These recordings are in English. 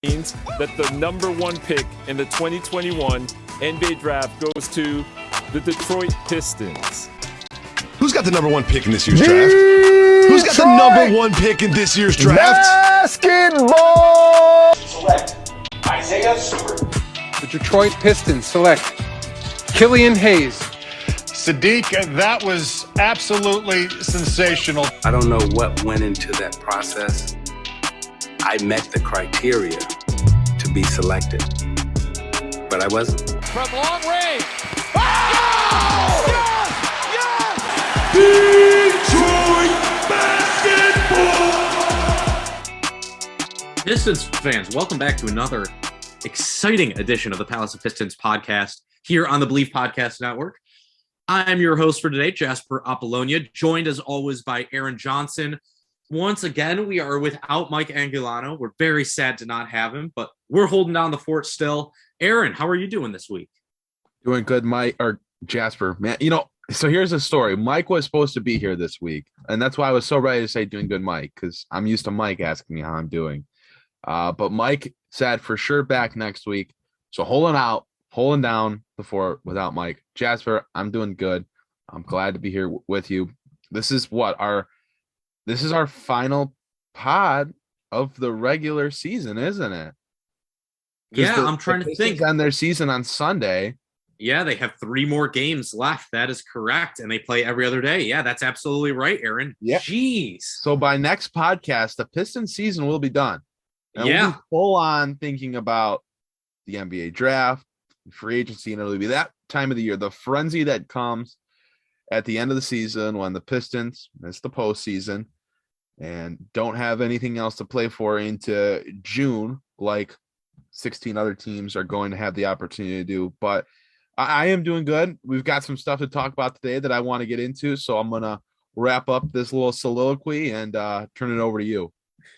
means that the number one pick in the 2021 NBA draft goes to the Detroit Pistons. Who's got the number one pick in this year's draft? Who's got the number one pick in this year's draft? Basketball! Select Isaiah Stewart. The Detroit Pistons select Killian Hayes. Sadiq, that was absolutely sensational. I don't know what went into that process. I met the criteria to be selected, but I wasn't. From long range. Oh! Yes! Detroit basketball! Pistons fans, welcome back to another exciting edition of the Palace of Pistons podcast here on the Believe Podcast Network. I'm your host for today, Jasper Apollonia, joined as always by Aaron Johnson. Once again, we are without Mike Angulano. We're very sad to not have him, but we're holding down the fort still. Aaron, how are you doing this week? Doing good, Mike, or Jasper. Man, so here's the story. Mike was supposed to be here this week, and that's why I was so ready to say doing good, Mike, because I'm used to Mike asking me how I'm doing. But Mike said for sure back next week. So holding down the fort without Mike. Jasper, I'm doing good. I'm glad to be here with you. This is our final pod of the regular season, isn't it? Yeah, I'm trying to think. On their season on Sunday. Yeah, they have 3 more games left. That is correct. And they play every other day. Yeah, that's absolutely right, Aaron. Yeah. Jeez. So by next podcast, the Pistons season will be done. And we'll be full on thinking about the NBA draft, free agency, and it'll be that time of the year, the frenzy that comes at the end of the season when the Pistons miss the postseason and don't have anything else to play for into June, like 16 other teams are going to have the opportunity to do. But I am doing good. We've got some stuff to talk about today that I want to get into, so I'm going to wrap up this little soliloquy and turn it over to you.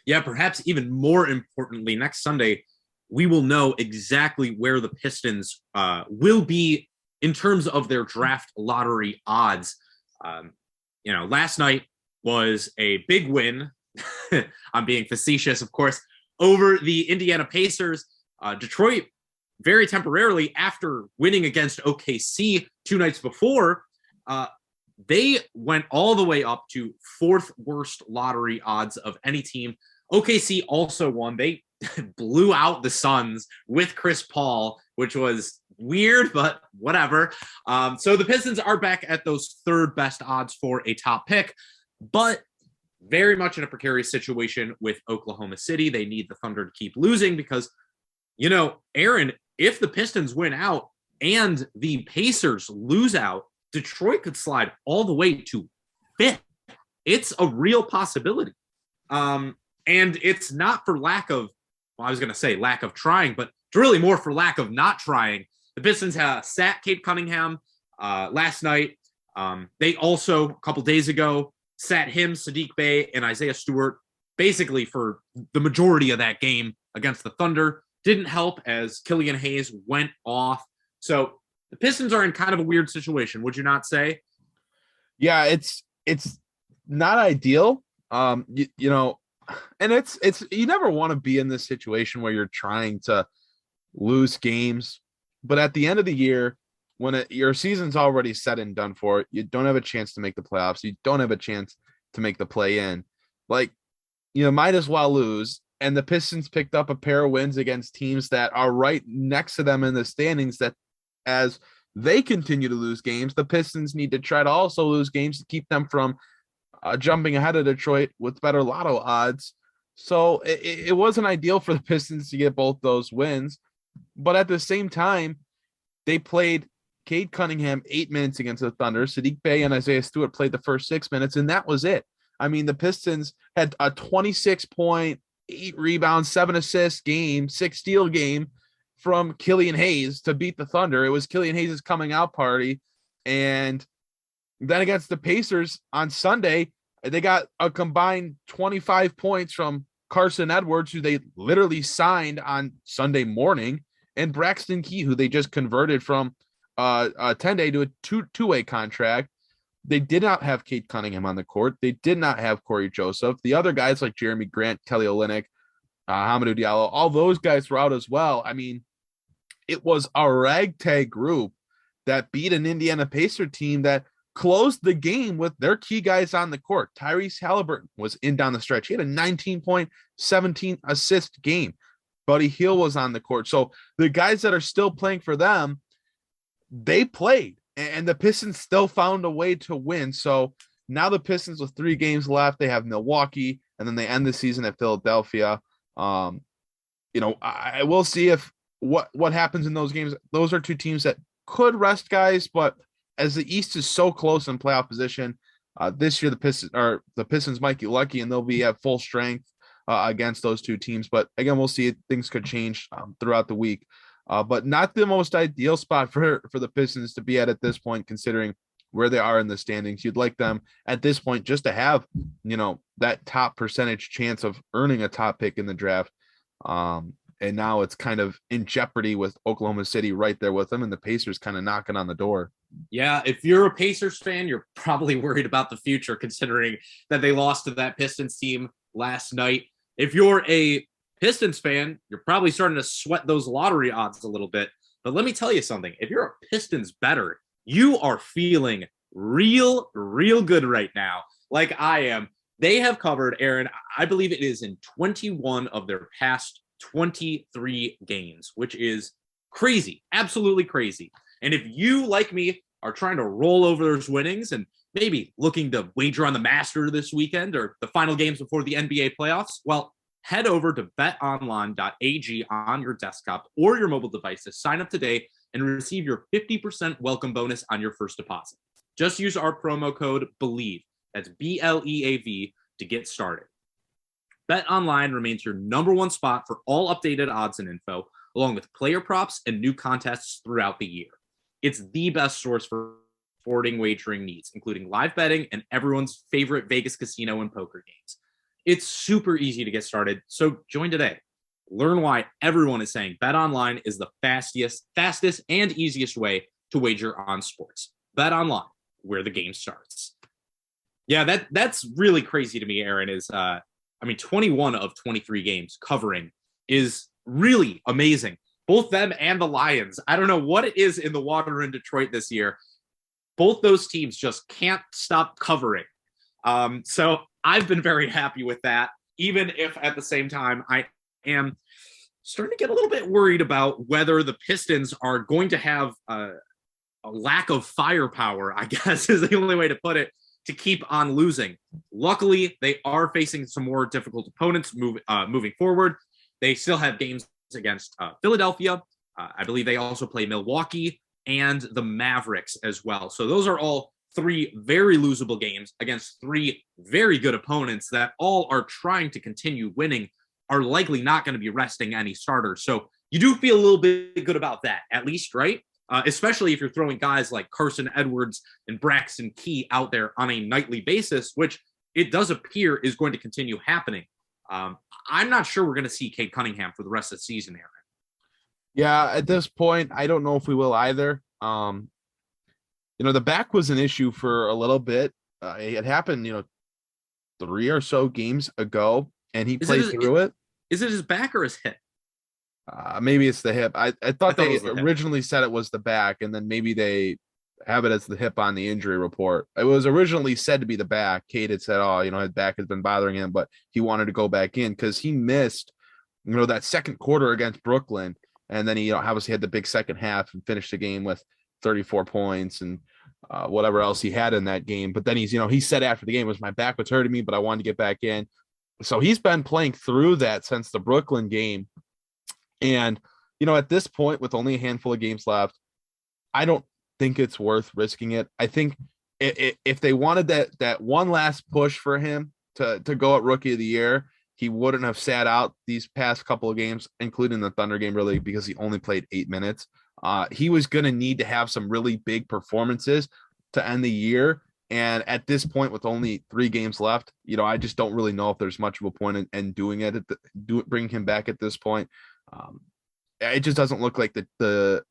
Yeah, perhaps even more importantly, next Sunday, we will know exactly where the Pistons will be in terms of their draft lottery odds. Last night was a big win. I'm being facetious, of course, over the Indiana Pacers. Detroit, very temporarily after winning against OKC 2 nights before, they went all the way up to 4th worst lottery odds of any team. OKC also won. They blew out the Suns with Chris Paul, which was weird, but whatever. So the Pistons are back at those 3rd best odds for a top pick, but very much in a precarious situation with Oklahoma City. They need the Thunder to keep losing because, Aaron, if the Pistons win out and the Pacers lose out, Detroit could slide all the way to 5th. It's a real possibility. And it's not for lack of trying, but it's really more for lack of not trying. The Pistons have sat Cade Cunningham last night. They also, a couple days ago, sat him, Sadiq Bey, and Isaiah Stewart basically for the majority of that game against the Thunder. Didn't help as Killian Hayes went off. So the Pistons are in kind of a weird situation, would you not say? Yeah, it's not ideal. And it's you never want to be in this situation where you're trying to lose games, but at the end of the year, when your season's already set and done for, you don't have a chance to make the playoffs. You don't have a chance to make the play-in. Might as well lose. And the Pistons picked up a pair of wins against teams that are right next to them in the standings. That as they continue to lose games, the Pistons need to try to also lose games to keep them from jumping ahead of Detroit with better lotto odds. So it wasn't ideal for the Pistons to get both those wins. But at the same time, they played Cade Cunningham 8 minutes against the Thunder. Sadiq Bey and Isaiah Stewart played the first 6 minutes, and that was it. I mean, the Pistons had a 26-point, 8 rebounds, 7 assists game, 6 steal game from Killian Hayes to beat the Thunder. It was Killian Hayes' coming out party. And then against the Pacers on Sunday, they got a combined 25 points from Carsen Edwards, who they literally signed on Sunday morning, and Braxton Key, who they just converted from a 10-day to a two-way contract. They did not have Cade Cunningham on the court. They did not have Cory Joseph. The other guys like Jeremy Grant, Kelly Olynyk, Hamidou Diallo, all those guys were out as well. I mean, it was a ragtag group that beat an Indiana Pacer team that closed the game with their key guys on the court. Tyrese Halliburton was in down the stretch. He had a 19-point, 17 assist game. Buddy Hield was on the court. So the guys that are still playing for them, they played, and the Pistons still found a way to win. So now the Pistons with 3 games left, they have Milwaukee, and then they end the season at Philadelphia. I will see if what happens in those games. Those are 2 teams that could rest guys, but as the East is so close in playoff position, this year the Pistons might get lucky and they'll be at full strength against those 2 teams. But again, we'll see. Things could change throughout the week, but not the most ideal spot for the Pistons to be at this point, considering where they are in the standings. You'd like them at this point just to have, that top percentage chance of earning a top pick in the draft. And now it's kind of in jeopardy with Oklahoma City right there with them, and the Pacers kind of knocking on the door. Yeah, if you're a Pacers fan, you're probably worried about the future, considering that they lost to that Pistons team last night. If you're a Pistons fan, you're probably starting to sweat those lottery odds a little bit. But let me tell you something. If you're a Pistons bettor, you are feeling real good right now, like I am. They have covered, Aaron, I believe it is in 21 of their past 23 games, which is crazy, absolutely crazy. And if you, like me, are trying to roll over those winnings and maybe looking to wager on the Master this weekend or the final games before the NBA playoffs, well, head over to betonline.ag on your desktop or your mobile device to sign up today and receive your 50% welcome bonus on your first deposit. Just use our promo code BELIEVE, that's BLEAV, to get started. BetOnline remains your number one spot for all updated odds and info, along with player props and new contests throughout the year. It's the best source for sporting wagering needs, including live betting and everyone's favorite Vegas casino and poker games. It's super easy to get started, so join today. Learn why everyone is saying BetOnline is the fastest and easiest way to wager on sports. BetOnline, where the game starts. Yeah, that's really crazy to me, Aaron, 21 of 23 games covering is really amazing. Both them and the Lions. I don't know what it is in the water in Detroit this year. Both those teams just can't stop covering. So I've been very happy with that, even if at the same time I am starting to get a little bit worried about whether the Pistons are going to have a lack of firepower, I guess is the only way to put it, to keep on losing. Luckily, they are facing some more difficult opponents moving forward. They still have games against Philadelphia. I believe they also play Milwaukee and the Mavericks as well. So those are all 3 very losable games against 3 very good opponents that all are trying to continue winning, are likely not going to be resting any starters. So you do feel a little bit good about that, at least, right? Especially if you're throwing guys like Carsen Edwards and Braxton Key out there on a nightly basis, which it does appear is going to continue happening. I'm not sure we're going to see Cade Cunningham for the rest of the season, Aaron. Yeah, at this point, I don't know if we will either. The back was an issue for a little bit. It happened, 3 or so games ago, and he played through it. Is it his back or his hip? Maybe it's the hip. I thought they originally said it was the back, and then maybe they have it as the hip on the injury report. It was originally said to be the back. Cade had said, his back has been bothering him, but he wanted to go back in because he missed, that second quarter against Brooklyn. And then he, obviously had the big second half and finished the game with 34 points and whatever else he had in that game. But then he said after the game, my back was hurting me, but I wanted to get back in. So he's been playing through that since the Brooklyn game. And, at this point, with only a handful of games left, I don't think it's worth risking it. I think if they wanted that one last push for him to go at Rookie of the Year, he wouldn't have sat out these past couple of games, including the Thunder game, really, because he only played 8 minutes. He was going to need to have some really big performances to end the year. And at this point, with only 3 games left, I just don't really know if there's much of a point in doing it, bringing him back at this point. It just doesn't look like the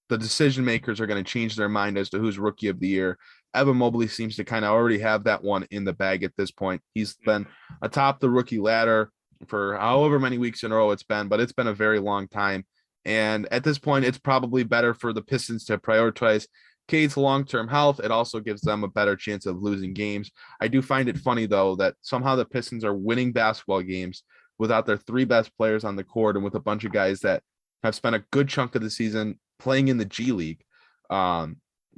decision makers are going to change their mind as to who's Rookie of the Year. Evan Mobley seems to kind of already have that one in the bag at this point. He's been atop the rookie ladder for however many weeks in a row it's been, but it's been a very long time. And at this point, it's probably better for the Pistons to prioritize Cade's long-term health. It also gives them a better chance of losing games. I do find it funny, though, that somehow the Pistons are winning basketball games without their three best players on the court and with a bunch of guys that have spent a good chunk of the season playing in the G League.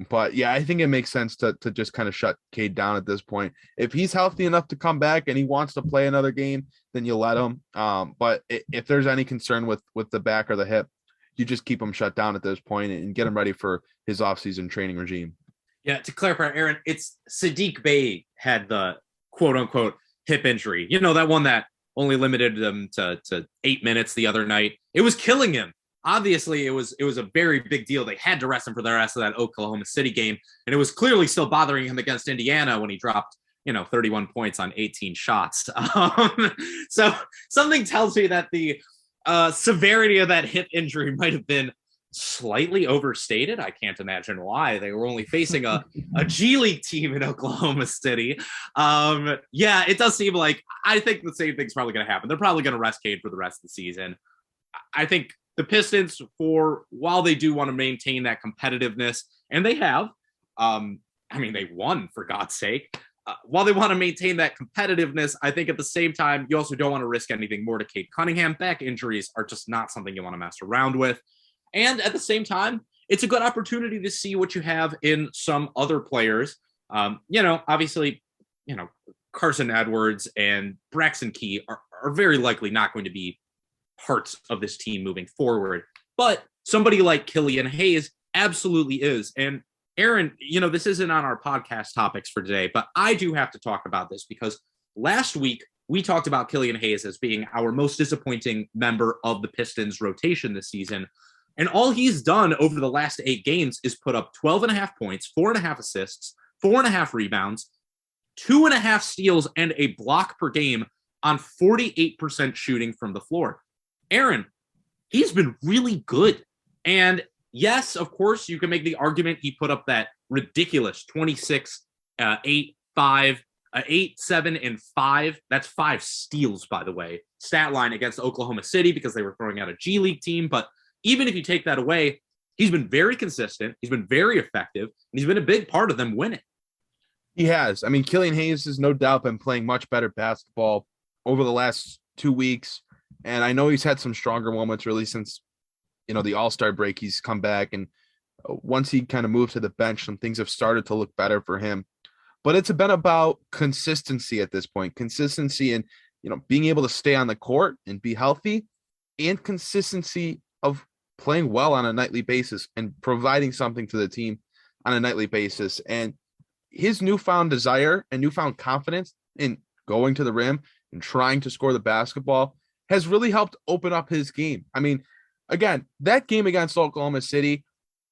But yeah, I think it makes sense to just kind of shut Cade down at this point. If he's healthy enough to come back and he wants to play another game, then you let him. But if there's any concern with the back or the hip, you just keep him shut down at this point and get him ready for his offseason training regime. Yeah, to clarify, Aaron, it's Sadiq Bey had the quote unquote hip injury. You know, that one that only limited him to 8 minutes the other night. It was killing him. Obviously, it was a very big deal. They had to rest him for the rest of that Oklahoma City game. And it was clearly still bothering him against Indiana when he dropped, 31 points on 18 shots. So something tells me that the severity of that hip injury might have been slightly overstated. I can't imagine why. They were only facing a G League team in Oklahoma City. Yeah, it does seem like I think the same thing's probably going to happen. They're probably going to rest Cade for the rest of the season. I think the Pistons, while they do want to maintain that competitiveness, and they have, they won, for God's sake. While they want to maintain that competitiveness, I think at the same time, you also don't want to risk anything more to Cade Cunningham. Back injuries are just not something you want to mess around with. And at the same time, it's a good opportunity to see what you have in some other players. Obviously, Carsen Edwards and Braxton Key are very likely not going to be parts of this team moving forward. But somebody like Killian Hayes absolutely is. And Aaron, this isn't on our podcast topics for today, but I do have to talk about this because last week we talked about Killian Hayes as being our most disappointing member of the Pistons rotation this season. And all he's done over the last 8 games is put up 12.5 points, 4.5 assists, 4.5 rebounds, 2.5 steals, and a block per game on 48% shooting from the floor. Aaron, he's been really good. And yes, of course, you can make the argument he put up that ridiculous 26, 8, 5, 8, 7, and 5. That's 5 steals, by the way. Stat line against Oklahoma City because they were throwing out a G League team. But even if you take that away, he's been very consistent. He's been very effective. And he's been a big part of them winning. He has. Killian Hayes has no doubt been playing much better basketball over the last 2 weeks. And I know he's had some stronger moments really since, the All-Star break. He's come back. And once he kind of moved to the bench, some things have started to look better for him. But it's been about consistency at this point. Consistency and, being able to stay on the court and be healthy, and consistency of playing well on a nightly basis and providing something to the team on a nightly basis. And his newfound desire and newfound confidence in going to the rim and trying to score the basketball has really helped open up his game. Again, that game against Oklahoma City,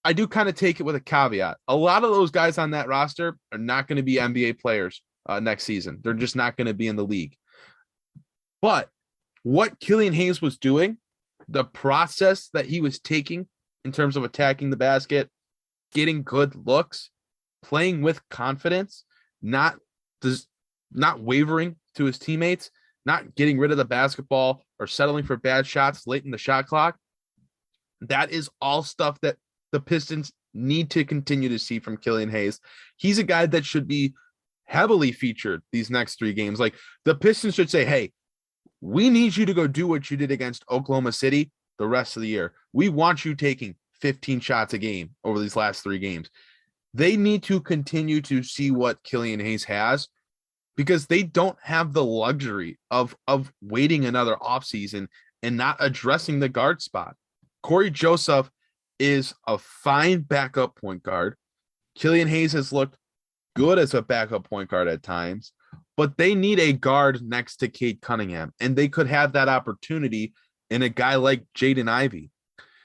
I do kind of take it with a caveat. A lot of those guys on that roster are not going to be NBA players next season. They're just not going to be in the league. But what Killian Hayes was doing, the process that he was taking in terms of attacking the basket, getting good looks, playing with confidence, not wavering to his teammates, not getting rid of the basketball or settling for bad shots late in the shot clock. That is all stuff that the Pistons need to continue to see from Killian Hayes. He's a guy that should be heavily featured these next 3 games. Like, the Pistons should say, hey, we need you to go do what you did against Oklahoma City the rest of the year. We want you taking 15 shots a game over these last 3 games. They need to continue to see what Killian Hayes has, because they don't have the luxury of waiting another offseason and not addressing the guard spot. Cory Joseph is a fine backup point guard. Killian Hayes has looked good as a backup point guard at times, but they need a guard next to Cade Cunningham, and they could have that opportunity in a guy like Jaden Ivey.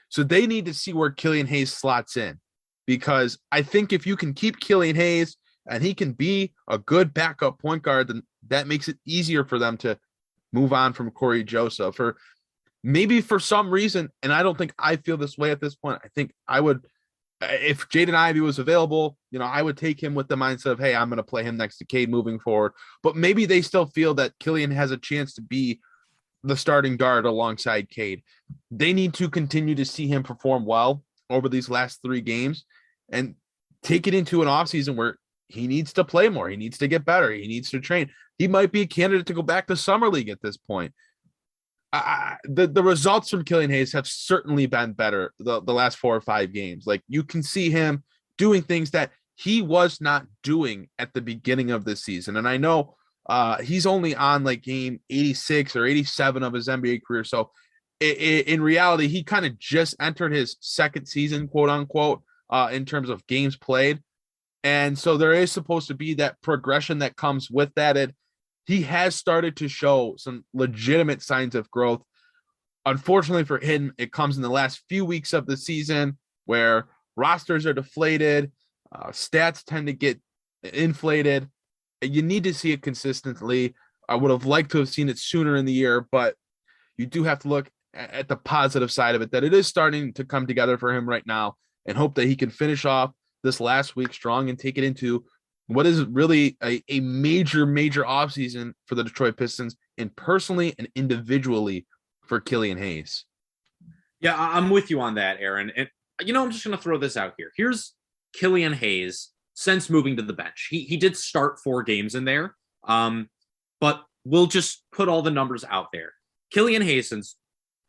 So they need to see where Killian Hayes slots in, because I think if you can keep Killian Hayes and he can be a good backup point guard, then that makes it easier for them to move on from Cory Joseph. Or maybe for some reason, and I don't think I feel this way at this point, I think I would, if Jaden Ivey was available, I would take him with the mindset of, hey, I'm going to play him next to Cade moving forward. But maybe they still feel that Killian has a chance to be the starting guard alongside Cade. They need to continue to see him perform well over these last 3 games and take it into an offseason where he needs to play more. He needs to get better. He needs to train. He might be a candidate to go back to Summer League at this point. The results from Killian Hayes have certainly been better the last 4 or 5 games. Like, you can see him doing things that he was not doing at the beginning of the season. And I know he's only on like game 86 or 87 of his NBA career. So in reality, he kind of just entered his second season, quote unquote, in terms of games played. And so there is supposed to be that progression that comes with that. And he has started to show some legitimate signs of growth. Unfortunately for him, it comes in the last few weeks of the season where rosters are deflated, stats tend to get inflated. You need to see it consistently. I would have liked to have seen it sooner in the year, but you do have to look at the positive side of it, that it is starting to come together for him right now, and hope that he can finish off this last week strong and take it into what is really a major offseason for the Detroit Pistons, and personally and individually for Killian Hayes. Yeah, I'm with you on that, Aaron. And, I'm just going to throw this out here. Here's Killian Hayes since moving to the bench. He did start 4 games in there, but we'll just put all the numbers out there. Killian Hayes, since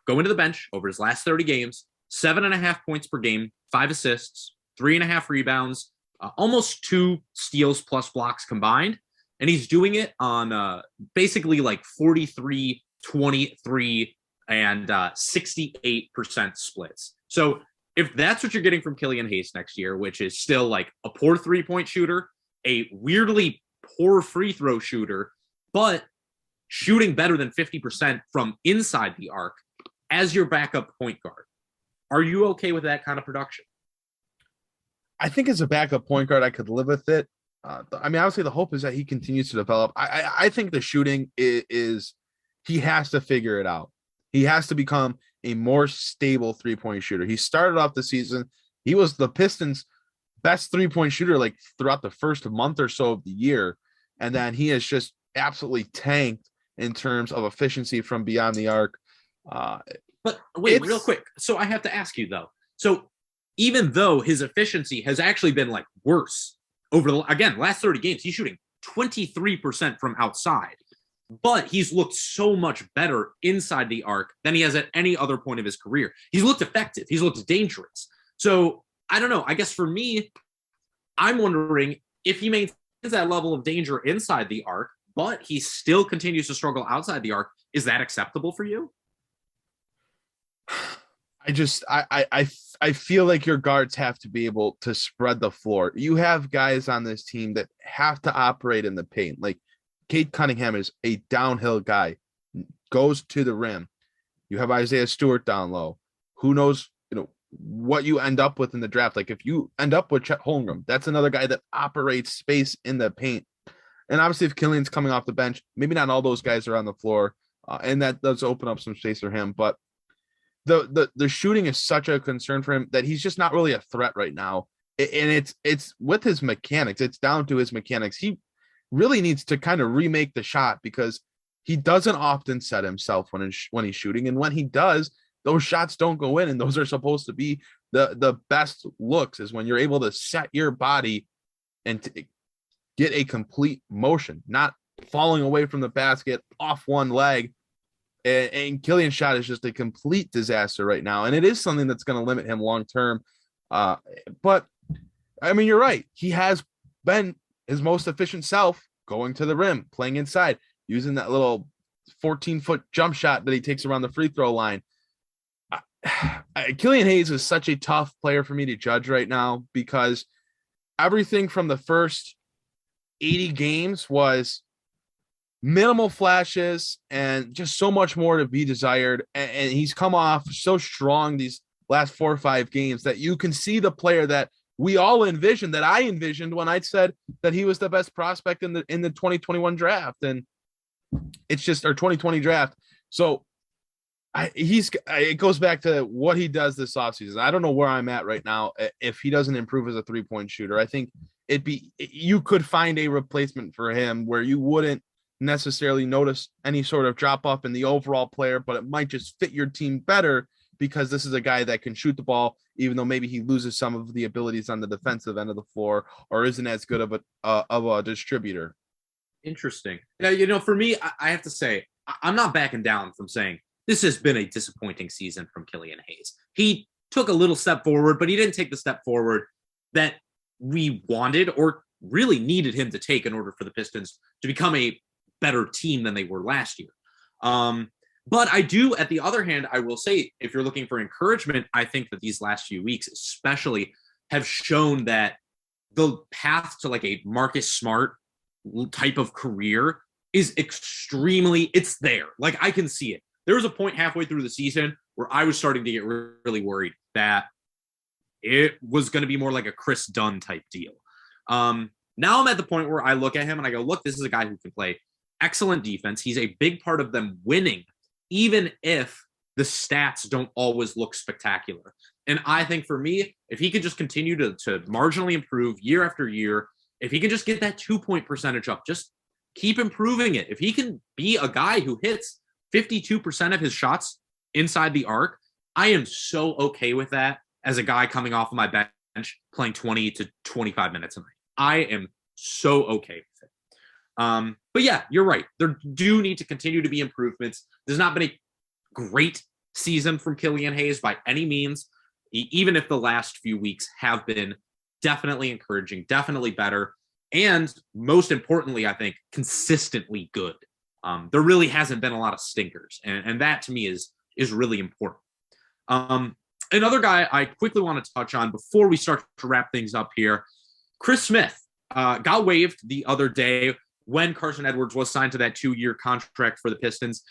going to the bench over his last 30 games, 7.5 points per game, 5 assists, 3.5 rebounds, almost 2 steals plus blocks combined. And he's doing it on basically like 43, 23, and 68% splits. So if that's what you're getting from Killian Hayes next year, which is still like a poor 3-point shooter, a weirdly poor free throw shooter, but shooting better than 50% from inside the arc as your backup point guard, are you okay with that kind of production? I think as a backup point guard, I could live with it. Obviously the hope is that he continues to develop. I think the shooting is he has to figure it out. He has to become a more stable 3-point shooter. He started off the season, he was the Pistons' best 3-point shooter like throughout the first month or so of the year. And then he has just absolutely tanked in terms of efficiency from beyond the arc. But wait, real quick. So I have to ask you though. So even though his efficiency has actually been like worse over the, again, last 30 games, he's shooting 23% from outside, but he's looked so much better inside the arc than he has at any other point of his career. He's looked effective. He's looked dangerous. So I don't know. I guess for me, I'm wondering if he maintains that level of danger inside the arc, but he still continues to struggle outside the arc. Is that acceptable for you? I feel like your guards have to be able to spread the floor. You have guys on this team that have to operate in the paint. Like Cade Cunningham is a downhill guy, goes to the rim. You have Isaiah Stewart down low. Who knows, what you end up with in the draft. Like if you end up with Chet Holmgren, that's another guy that operates space in the paint. And obviously if Killian's coming off the bench, maybe not all those guys are on the floor, and that does open up some space for him. But the shooting is such a concern for him that he's just not really a threat right now. And it's with his mechanics. It's down to his mechanics. He really needs to kind of remake the shot because he doesn't often set himself when he's shooting. And when he does, those shots don't go in. And those are supposed to be the best looks, is when you're able to set your body and get a complete motion, not falling away from the basket off one leg. And Killian's shot is just a complete disaster right now. And it is something that's going to limit him long term. But you're right. He has been his most efficient self going to the rim, playing inside, using that little 14-foot jump shot that he takes around the free throw line. Killian Hayes is such a tough player for me to judge right now because everything from the first 80 games was minimal flashes and just so much more to be desired. And he's come off so strong these last 4 or 5 games that you can see the player that we all envisioned, that I envisioned when I said that he was the best prospect in the 2021 draft. And it's just our 2020 draft. So it goes back to what he does this offseason. I don't know where I'm at right now. If he doesn't improve as a 3-point shooter, I think you could find a replacement for him where you wouldn't necessarily notice any sort of drop off in the overall player, but it might just fit your team better because this is a guy that can shoot the ball, even though maybe he loses some of the abilities on the defensive end of the floor or isn't as good of a distributor. Interesting. Yeah, for me, I have to say, I'm not backing down from saying this has been a disappointing season from Killian Hayes. He took a little step forward, but he didn't take the step forward that we wanted or really needed him to take in order for the Pistons to become a better team than they were last year. But I do, at the other hand, I will say, if you're looking for encouragement, I think that these last few weeks especially have shown that the path to like a Marcus Smart type of career is it's there. Like, I can see it. There was a point halfway through the season where I was starting to get really worried that it was going to be more like a Chris Dunn type deal. Now I'm at the point where I look at him and I go, look, this is a guy who can play excellent defense. He's a big part of them winning, even if the stats don't always look spectacular. And I think for me, if he could just continue to marginally improve year after year, if he can just get that 2-point percentage up, just keep improving it. If he can be a guy who hits 52% of his shots inside the arc, I am so okay with that as a guy coming off of my bench playing 20 to 25 minutes a night. I am so okay with it. But yeah, you're right. There do need to continue to be improvements. There's not been a great season from Killian Hayes by any means, even if the last few weeks have been definitely encouraging, definitely better, and most importantly, I think, consistently good. There really hasn't been a lot of stinkers, and that to me is really important. Another guy I quickly want to touch on before we start to wrap things up here, Chris Smith got waived the other day when Carsen Edwards was signed to that 2-year contract for the Pistons.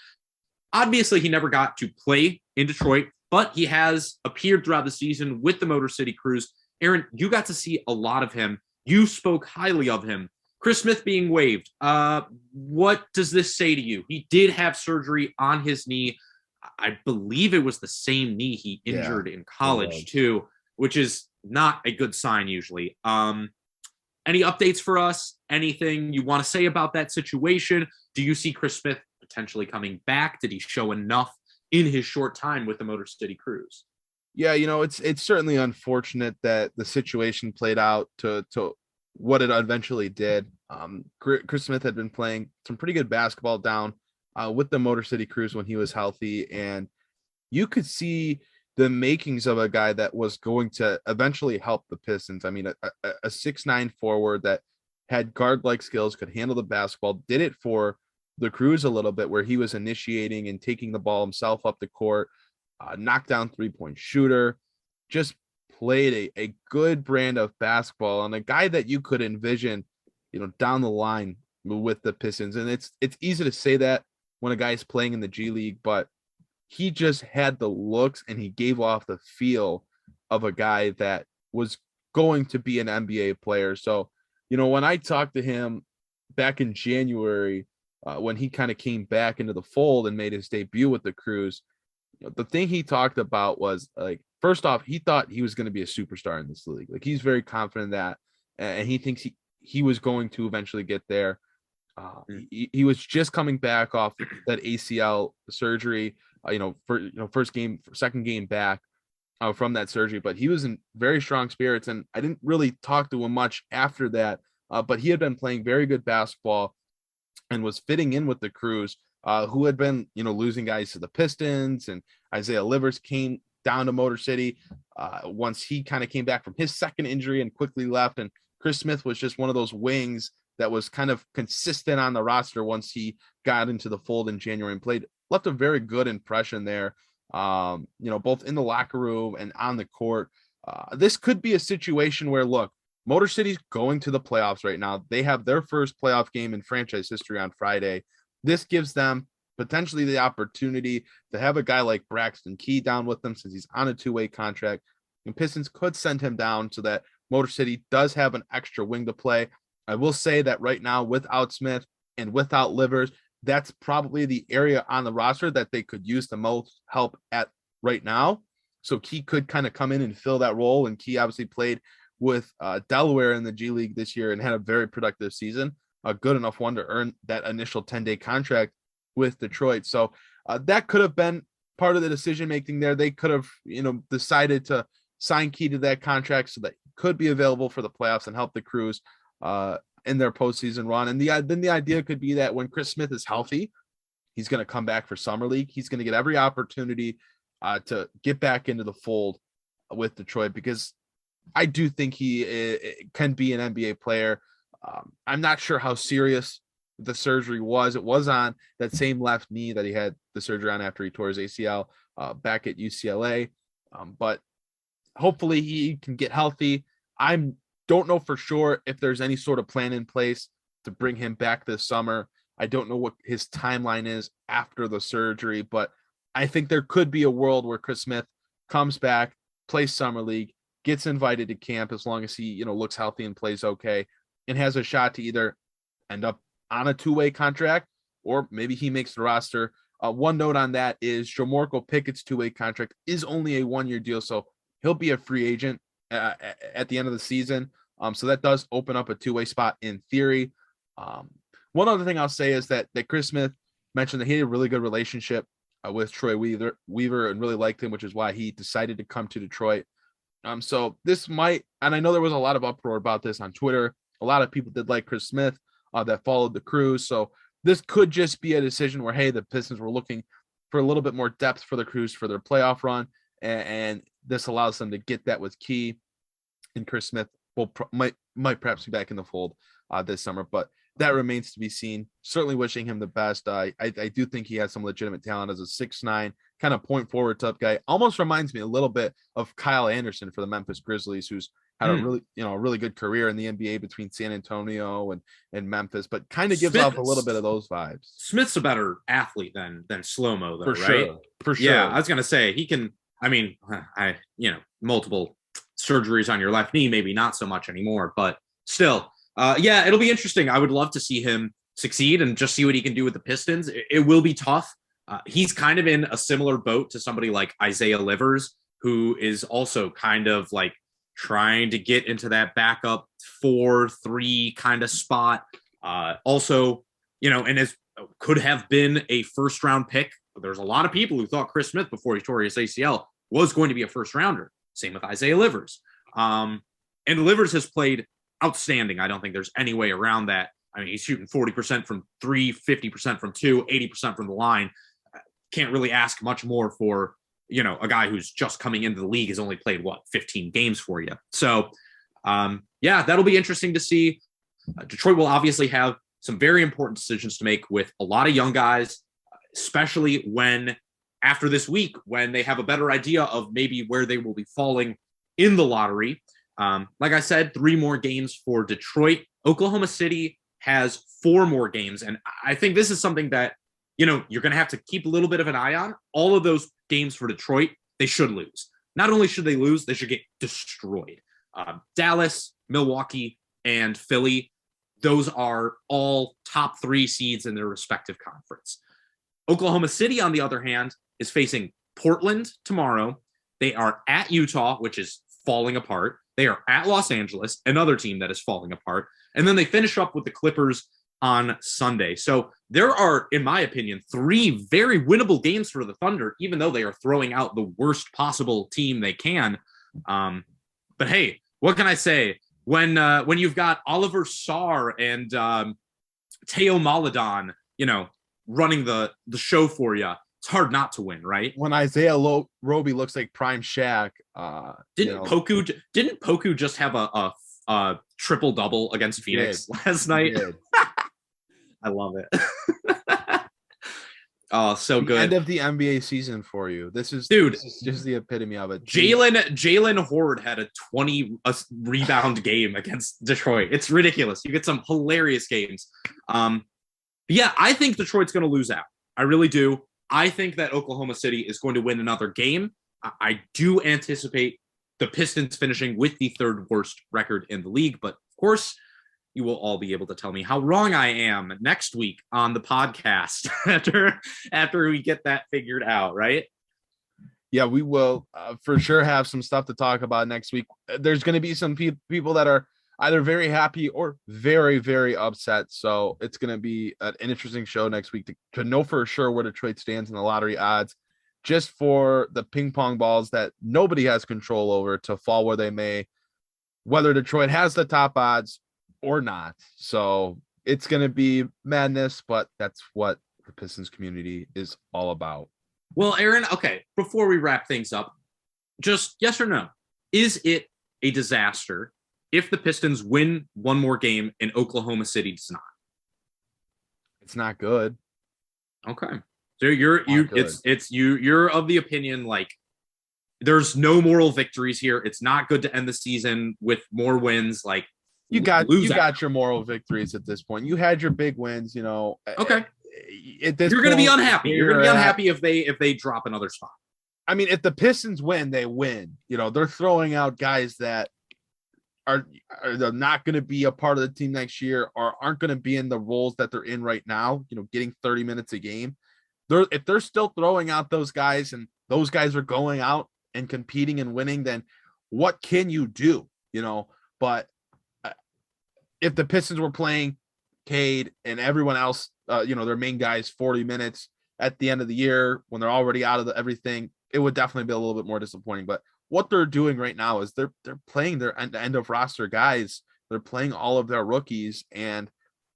Obviously, he never got to play in Detroit, but he has appeared throughout the season with the Motor City Cruise. Aaron, you got to see a lot of him. You spoke highly of him. Chris Smith being waived, what does this say to you? He did have surgery on his knee. I believe it was the same knee he injured in college too, which is not a good sign usually. Any updates for us? Anything you want to say about that situation? Do you see Chris Smith potentially coming back? Did he show enough in his short time with the Motor City Cruise? Yeah, it's certainly unfortunate that the situation played out to what it eventually did. Chris Smith had been playing some pretty good basketball down with the Motor City Cruise when he was healthy, and you could see the makings of a guy that was going to eventually help the Pistons. I mean, a 6'9" forward that had guard-like skills, could handle the basketball, did it for the Cruise a little bit, where he was initiating and taking the ball himself up the court, knockdown 3-point shooter, just played a good brand of basketball, and a guy that you could envision, down the line with the Pistons. And it's easy to say that when a guy's playing in the G League, but he just had the looks and he gave off the feel of a guy that was going to be an NBA player. So, when I talked to him back in January, when he kind of came back into the fold and made his debut with the Cruise, the thing he talked about was, like, first off, he thought he was going to be a superstar in this league. Like, he's very confident in that, and he thinks he was going to eventually get there. He was just coming back off that ACL surgery, second game back from that surgery, but he was in very strong spirits, and I didn't really talk to him much after that, but he had been playing very good basketball and was fitting in with the Cruise, who had been, losing guys to the Pistons, and Isaiah Livers came down to Motor City once he kind of came back from his second injury and quickly left. And Chris Smith was just one of those wings that was kind of consistent on the roster once he got into the fold in January and left a very good impression there, both in the locker room and on the court. This could be a situation where, look, Motor City's going to the playoffs right now. They have their first playoff game in franchise history on Friday. This gives them potentially the opportunity to have a guy like Braxton Key down with them, since he's on a 2-way contract. And Pistons could send him down so that Motor City does have an extra wing to play. I will say that right now, without Smith and without Livers, that's probably the area on the roster that they could use the most help at right now. So Key could kind of come in and fill that role. And Key obviously played with Delaware in the G League this year and had a very productive season. a good enough one to earn that initial 10-day contract with Detroit. So that could have been part of the decision making there. They could have, decided to sign Key to that contract so that he could be available for the playoffs and help the Crews in their postseason run. And then the idea could be that when Chris Smith is healthy, he's going to come back for Summer League. He's going to get every opportunity to get back into the fold with Detroit, because I do think he can be an NBA player. I'm not sure how serious the surgery was. It was on that same left knee that he had the surgery on after he tore his ACL back at UCLA. But hopefully he can get healthy. I don't know for sure if there's any sort of plan in place to bring him back this summer. I don't know what his timeline is after the surgery, but I think there could be a world where Chris Smith comes back, plays Summer League, gets invited to camp as long as he, looks healthy and plays okay, and has a shot to either end up on a two-way contract or maybe he makes the roster. One note on that is Jamorko Pickett's two-way contract is only a one-year deal, so he'll be a free agent at the end of the season. So that does open up a two-way spot in theory. One other thing I'll say is that Chris Smith mentioned that he had a really good relationship with Troy Weaver and really liked him, which is why he decided to come to Detroit. So this might, and I know there was a lot of uproar about this on Twitter. A lot of people did like Chris Smith that followed the Crews. So this could just be a decision where, hey, the Pistons were looking for a little bit more depth for the Crews for their playoff run. And this allows them to get that with Key, and Chris Smith might perhaps be back in the fold this summer, but that remains to be seen. Certainly wishing him the best. I do think he has some legitimate talent as a 6'9", kind of point forward type guy. Almost reminds me a little bit of Kyle Anderson for the Memphis Grizzlies, who's had a really good career in the NBA between San Antonio and Memphis, but kind of gives off a little bit of those vibes. Smith's a better athlete than Slow-Mo, though, for right? Sure. For sure. Yeah, I was gonna say he can. I mean, multiple surgeries on your left knee, maybe not so much anymore, but still, it'll be interesting. I would love to see him succeed and just see what he can do with the Pistons. It will be tough. He's kind of in a similar boat to somebody like Isaiah Livers, who is also kind of like trying to get into that backup 4-3 kind of spot. Also, and could have been a first round pick. There's a lot of people who thought Chris Smith before he tore his ACL was going to be a first rounder. Same with Isaiah Livers. And Livers has played outstanding. I don't think there's any way around that. I mean, he's shooting 40% from 3, 50% from 2, 80% from the line. Can't really ask much more for, a guy who's just coming into the league, has only played 15 games for you. So that'll be interesting to see. Detroit will obviously have some very important decisions to make with a lot of young guys, especially when after this week, when they have a better idea of maybe where they will be falling in the lottery. Like I said, 3 more games for Detroit. Oklahoma City has 4 more games. And I think this is something that, you're going to have to keep a little bit of an eye on. All of those games for Detroit, they should lose. Not only should they lose, they should get destroyed. Dallas, Milwaukee, and Philly, those are all top 3 seeds in their respective conference. Oklahoma City, on the other hand, is facing Portland tomorrow. They are at Utah, which is falling apart. They are at Los Angeles, another team that is falling apart. And then they finish up with the Clippers on Sunday. So there are, in my opinion, 3 very winnable games for the Thunder, even though they are throwing out the worst possible team they can. But hey, what can I say? When you've got Oliver Sarr and Teo Maledon, running the show for you, it's hard not to win, right? When Isaiah Roby looks like prime Shaq. Didn't Poku just have a triple double against Phoenix last night? I love it. Oh, so good. End of the NBA season for you. This is just the epitome of it. Jalen Horde had a 20 rebound game against Detroit. It's ridiculous. You get some hilarious games. I think Detroit's going to lose out. I really do. I think that Oklahoma City is going to win another game. I do anticipate the Pistons finishing with the 3rd worst record in the league, but of course, you will all be able to tell me how wrong I am next week on the podcast after we get that figured out, right? Yeah, we will for sure have some stuff to talk about next week. There's going to be some people that are either very happy or very, very upset. So it's going to be an interesting show next week to know for sure where Detroit stands in the lottery odds, just for the ping pong balls that nobody has control over to fall where they may, whether Detroit has the top odds or not. So it's going to be madness, but that's what the Pistons community is all about. Well, Aaron, okay, before we wrap things up, just yes or no, is it a disaster if the Pistons win one more game and Oklahoma City does not? It's not good. Okay. So you're of the opinion, like, there's no moral victories here. It's not good to end the season with more wins. Like, you got your moral victories at this point. You had your big wins, Okay. At this you're going to be point, unhappy. You're going to be unhappy if they drop another spot. I mean, if the Pistons win, they win. They're throwing out guys that are not going to be a part of the team next year or aren't going to be in the roles that they're in right now, getting 30 minutes a game. If they're still throwing out those guys and those guys are going out and competing and winning, then what can you do? But if the Pistons were playing Cade and everyone else, their main guys 40 minutes at the end of the year when they're already out of everything, it would definitely be a little bit more disappointing. But what they're doing right now is they're playing their end of roster guys. They're playing all of their rookies, and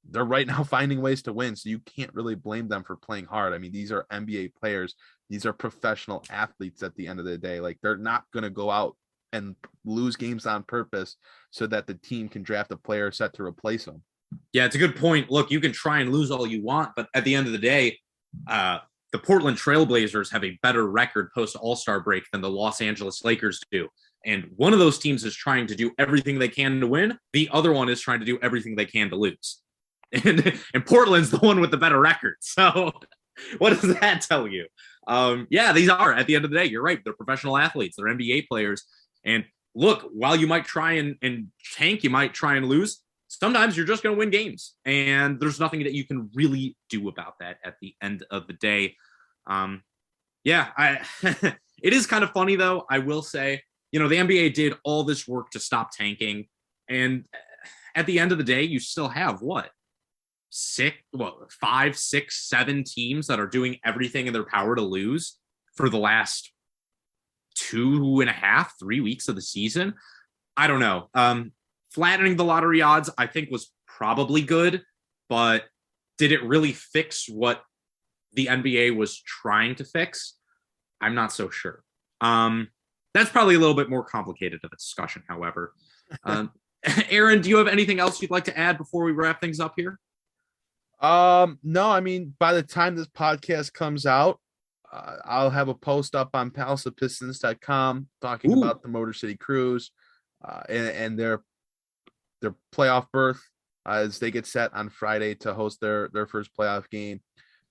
they're right now finding ways to win. So you can't really blame them for playing hard. I mean, these are NBA players. These are professional athletes at the end of the day. Like, they're not going to go out and lose games on purpose so that the team can draft a player set to replace them. Yeah, it's a good point. Look, you can try and lose all you want, but at the end of the day, the Portland Trailblazers have a better record post All-Star break than the Los Angeles Lakers do. And one of those teams is trying to do everything they can to win. The other one is trying to do everything they can to lose. And Portland's the one with the better record. So what does that tell you? Yeah, these are, at the end of the day, you're right. They're professional athletes. They're NBA players. And look, while you might try and tank, you might try and lose, sometimes you're just going to win games. And there's nothing that you can really do about that at the end of the day. It is kind of funny, though. I will say, the NBA did all this work to stop tanking. And at the end of the day, you still have what? 5, 6, 7 teams that are doing everything in their power to lose for the last 2.5, 3 weeks of the season. I don't know. Flattening the lottery odds, I think, was probably good, but did it really fix what the NBA was trying to fix? I'm not so sure. That's probably a little bit more complicated of a discussion, however. Aaron, do you have anything else you'd like to add before we wrap things up here? No, I mean, by the time this podcast comes out, I'll have a post up on palaceofpistons.com talking about the Motor City Cruise and their playoff berth as they get set on Friday to host their first playoff game.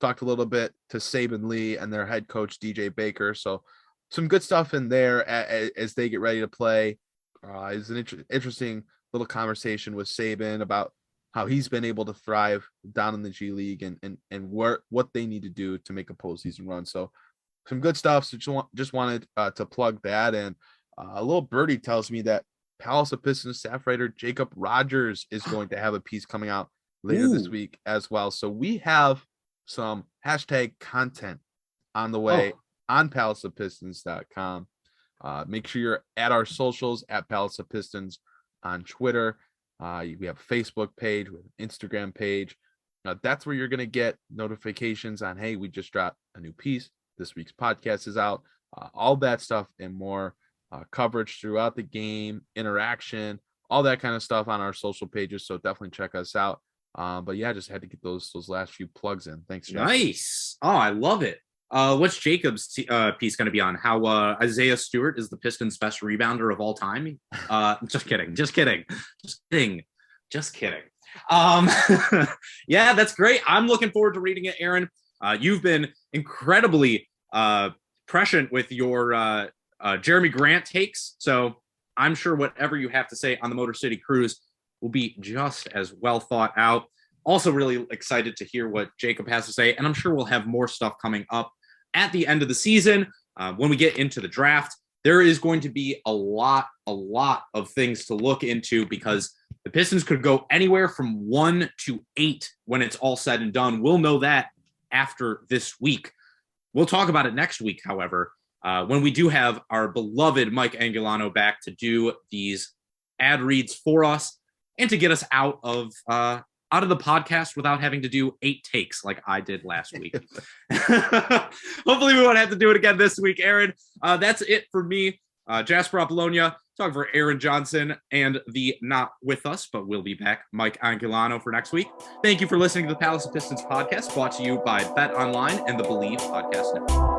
Talked a little bit to Saben Lee and their head coach, DJ Baker. So some good stuff in there as they get ready to play. It's an interesting little conversation with Saben about how he's been able to thrive down in the G League and what they need to do to make a postseason run. So some good stuff. So just wanted to plug that. And a little birdie tells me that Palace of Pistons staff writer Jacob Rogers is going to have a piece coming out later this week as well. So we have some hashtag content on the way on palaceofpistons.com. Make sure you're at our socials at Palace of Pistons on Twitter. We have a Facebook page, with an Instagram page. That's where you're going to get notifications on, hey, we just dropped a new piece. This week's podcast is out. All that stuff and more coverage throughout the game, interaction, all that kind of stuff on our social pages. So definitely check us out. But yeah, just had to get those last few plugs in. Thanks, Jeff. Nice. Oh, I love it. What's Jacob's piece going to be on? How Isaiah Stewart is the Pistons' best rebounder of all time? Just kidding. Yeah, that's great. I'm looking forward to reading it, Aaron. You've been incredibly prescient with your Jeremy Grant takes. So I'm sure whatever you have to say on the Motor City Cruise will be just as well thought out. Also really excited to hear what Jacob has to say. And I'm sure we'll have more stuff coming up at the end of the season. When we get into the draft, there is going to be a lot of things to look into because The Pistons could go anywhere from 1 to 8 when it's all said and done. We'll know that after this week. We'll talk about it next week, however, when we do have our beloved Mike Angolano back to do these ad reads for us and to get us out of the podcast without having to do 8 takes like I did last week. Hopefully we won't have to do it again this week, Aaron. That's it for me. Jasper Apollonia, talking for Aaron Johnson and the not with us, but we'll be back, Mike Angolano, for next week. Thank you for listening to the Palace of Pistons podcast, brought to you by Bet Online and the Believe Podcast Network.